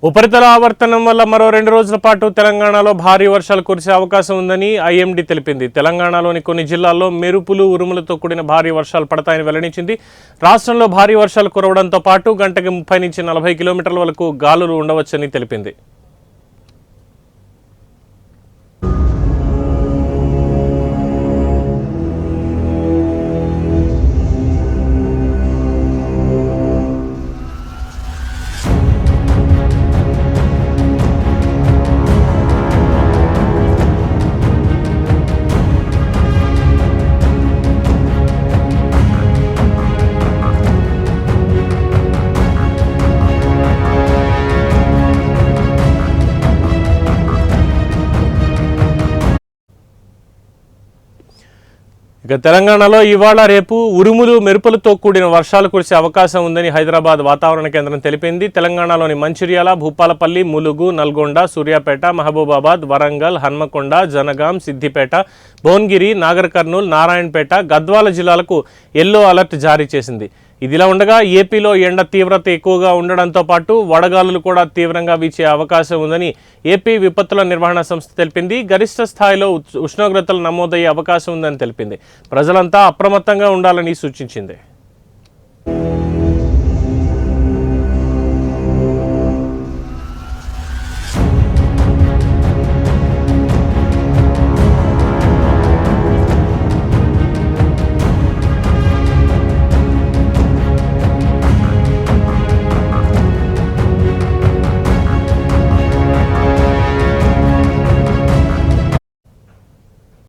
ఉపరితల ఆవర్తనం వల్ల మరో 2 రోజుల పాటు తెలంగాణలో భారీ వర్షాలు కురిసే అవకాశం ఉందని ఐఎండీ తెలిపింది. తెలంగాణలోని కొన్ని జిల్లాల్లో మెరుపులు ఉరుములతో కూడిన భారీ వర్షాలు పడతాయని వెల్లడించింది. రాష్ట్రంలో భారీ వర్షాలు కురవడంతో పాటు గంటకి 30 నుంచి 40 కిలోమీటర్ల వరకు గాలులు ఉండవచ్చని తెలిపింది. ఇక తెలంగాణలో ఇవాళ రేపు ఉరుములు మెరుపులతో కూడిన వర్షాలు కురిసే అవకాశం ఉందని హైదరాబాద్ వాతావరణ కేంద్రం తెలిపింది. తెలంగాణలోని మంచిర్యాల, భూపాలపల్లి, ములుగు, నల్గొండ, సూర్యాపేట, మహబూబాబాద్, వరంగల్, హన్మకొండ, జనగాం, సిద్దిపేట, భువనగిరి, నాగర్ కర్నూల్, నారాయణపేట, గద్వాల జిల్లాలకు ఎల్లో అలర్ట్ జారీ చేసింది. ఇదిలా ఉండగా ఏపీలో ఎండ తీవ్రత ఎక్కువగా ఉండడంతో పాటు వడగాలులు కూడా తీవ్రంగా వీచే అవకాశం ఉందని ఏపీ విపత్తుల నిర్వహణ సంస్థ తెలిపింది. గరిష్ట స్థాయిలో ఉష్ణోగ్రతలు నమోదయ్యే అవకాశం ఉందని తెలిపింది. ప్రజలంతా అప్రమత్తంగా ఉండాలని సూచించింది.